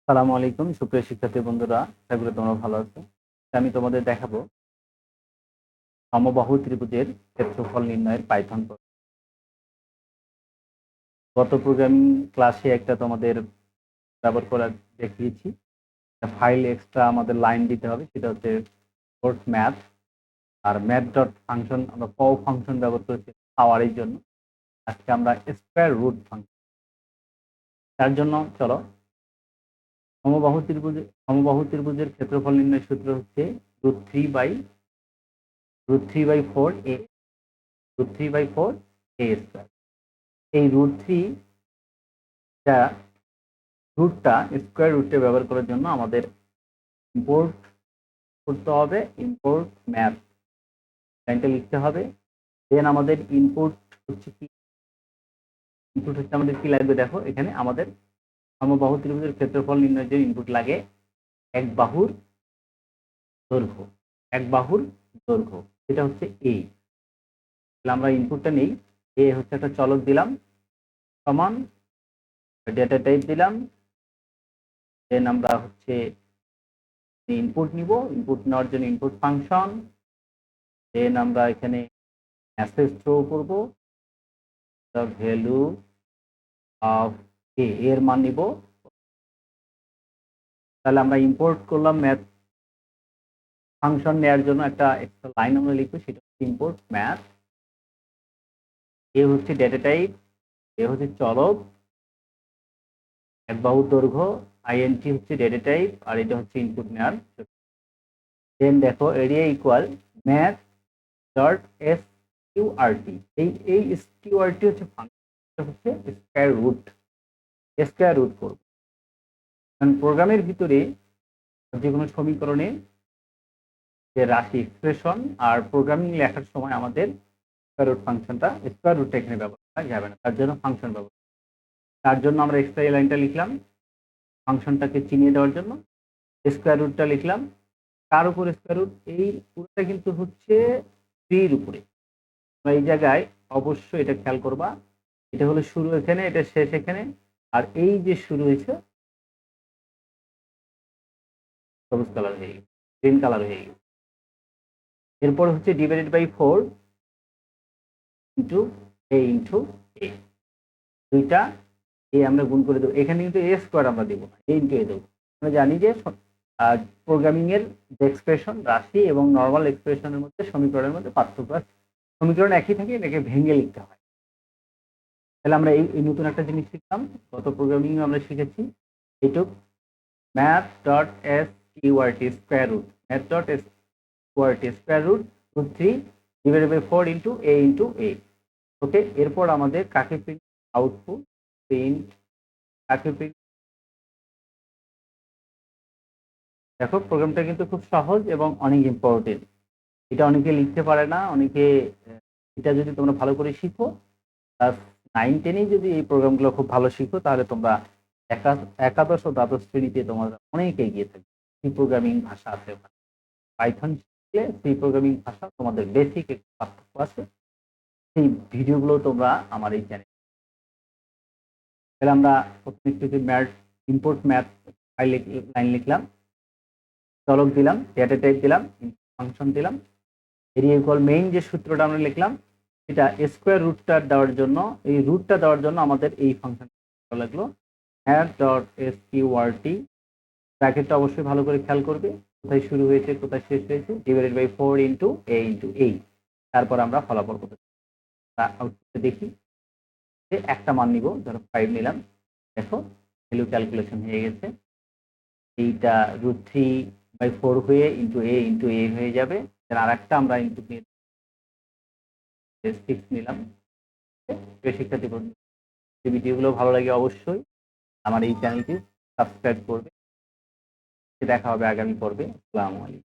সালামু আলাইকুম সুপ্রিয় শিক্ষার্থী বন্ধুরা, আশা করি তোমরা ভালো আছো। আমি তোমাদের দেখাবো সমবাহু ত্রিভুজের ক্ষেত্রফল নির্ণয়ের পাইথন প্রোগ্রাম। গত প্রোগ্রামিং ক্লাসে একটা তোমাদের ব্যবহার করা দেখিয়েছি। ফাইল এক্সট্রা আমাদের লাইন দিতে হবে, সেটা হচ্ছে কোর্স ম্যাথ। আর ম্যাথ ডট ফাংশন আমরা প ফাংশন ব্যবহার করেছি পাওয়ারের জন্য। আজকে আমরা স্কোয়ার রুট ফাংশন, তার জন্য চলো সমবাহু ত্রিভুজের ক্ষেত্রফল নির্ণয়ের সূত্র হচ্ছে √3/4 a √3/4 a স্কোয়ার। এই √3টা রুটটা স্কোয়ার রুটে ব্যবহার করার জন্য আমাদের ইম্পোর্ট করতে হবে, ইম্পোর্ট ম্যাথ লাইনটা লিখতে হবে। দেন আমাদের ইনপুট হচ্ছে আমাদের কি লাগবে, দেখো এখানে আমাদের সমবাহু ত্রিভুজের ক্ষেত্রফল নির্ণয়ের জন্য ইনপুট লাগে এক বাহুর দৈর্ঘ্য। এটা হচ্ছে এ। তাহলে আমরা ইনপুটটা নেই, এ হচ্ছে একটা চলক দিলাম, সমান ডেটা টাইপ দিলাম। দেন আমরা হচ্ছে ইনপুট নিব, ইনপুট নেওয়ার জন্য ইনপুট ফাংশন। দেন আমরা এখানে মেসেজ থ্রো করব, দ্য ভ্যালু অফ এ এর মান নিব। তাহলে আমরা ইম্পোর্ট করলাম ম্যাথ ফাংশন নেওয়ার জন্য একটা এক্সট্রা লাইন আমরা লিখবো, সেটা হচ্ছে ইম্পোর্ট ম্যাথ। এ হচ্ছে ডেটা টাইপ, এ হচ্ছে চলক, এক বাহুর দৈর্ঘ্য, আইএনটি হচ্ছে ডেটা টাইপ, আর এটা হচ্ছে ইনপুট নেওয়ার। দেন দেখো area equal math dot S QRT. এই কিউআরটি হচ্ছে ফাংশন, হচ্ছে স্কয়ার রুট করব। কারণ প্রোগ্রামের ভিতরে যে কোনো সমীকরণে যে রাশি এক্সপ্রেশন আর প্রোগ্রামিং লেখার সময় আমাদের স্কয়ার রুট ফাংশনটা, স্কয়ার রুটটা এখানে ব্যবহার করা যাবে না, তার জন্য ফাংশন ব্যবহার। তার জন্য আমরা এক্সট্রা এই লাইনটা লিখলাম ফাংশনটাকে চিনিয়ে দেওয়ার জন্য। স্কয়ার রুটটা লিখলাম, কার উপর স্কয়ার রুট? এই পুরোটা কিন্তু হচ্ছে 3 এর উপরে। এই জায়গায় অবশ্যই এটা খেয়াল করবা, এটা হলো শুরু এখানে, এটা শেষ এখানে, আর এই যে শুরু হয়েছে সবুজ কালার হয়ে গেছে, গ্রিন কালার হয়ে গেছে। এরপর হচ্ছে ডিভাইডেড বাই 4 ইন্টু এ। দুইটা এ আমরা গুণ করে দেবো, এখানে কিন্তু এ স্কোয়ার আমরা দেবো না, এ ইন্টু এ দেবো। আমরা জানি যে প্রোগ্রামিং এর যে এক্সপ্রেশন রাশি এবং নর্মাল এক্সপ্রেশনের মধ্যে, সমীকরণের মধ্যে পার্থক্য আছে। সমীকরণ একই থাকে, এটাকে ভেঙে লিখতে হয়। তাহলে আমরা এই নতুন একটা জিনিস শিখলাম, গত প্রোগ্রামিং আমরা শিখেছি এইটুক math dot S QRT square root, math dot S QRT square root √3 divided by 4 into a. Okay, এরপর আমাদের কাকে প্রিন্ট আউটপুট প্রিন্ট, কাকে প্রিন্ট। দেখো প্রোগ্রামটা কিন্তু খুব সহজ এবং অনেক ইম্পর্টেন্ট। এটা অনেকে লিখতে পারে না, অনেকে এটা যদি তোমরা ভালো করে শিখো, ক্লাস 9-10 যদি এই প্রোগ্রামগুলো খুব ভালো শিখো, তাহলে তোমরা একাদশ ও দ্বাদশ শ্রেণীতে তোমরা অনেক এগিয়ে থাকবে। সি প্রোগ্রামিং ভাষা আছে ওখানে, পাইথন শিখলে সি প্রোগ্রামিং ভাষা তোমাদের বেসিক একটু পার্থক্য আছে। সেই ভিডিওগুলো তোমরা আমার এই চ্যানেল। তাহলে আমরা প্রথমে একটু math import math file line লিখলাম, চলক দিলাম, ডেটা টাইপ দিলাম, ফাংশন দিলাম। এরিয়া ইকুয়াল মেইন যে সূত্রটা আমরা লিখলাম, এটা স্কোয়ার রুটটা দেওয়ার জন্য, এই রুটটা দেওয়ার জন্য আমাদের এই ফাংশন লাগলো ম্যাথ ডট এস কিউআরটি। ব্র্যাকেটটা অবশ্যই ভালো করে খেয়াল করবে, কোথায় শুরু হয়েছে কোথায় শেষ হয়েছে, ডিভাইডেড বাই 4 ইন্টু এ। তারপর আমরা ফলাফল করতে আউটপুটে দেখি যে একটা মান নিব, ধরো 5 নিলাম। দেখো ভ্যালু ক্যালকুলেশন হয়ে গেছে, এইটা √3/4 হয়ে ইন্টু এ হয়ে যাবে। আর একটা আমরা ইনপুট নিয়ে 6 নিলাম। শিক্ষার্থী বন্ধু, এই ভিডিওগুলো ভালো লাগে অবশ্যই আমার এই চ্যানেলটি সাবস্ক্রাইব করবে। দেখা হবে আগামী পর্বে। আসসালামু আলাইকুম।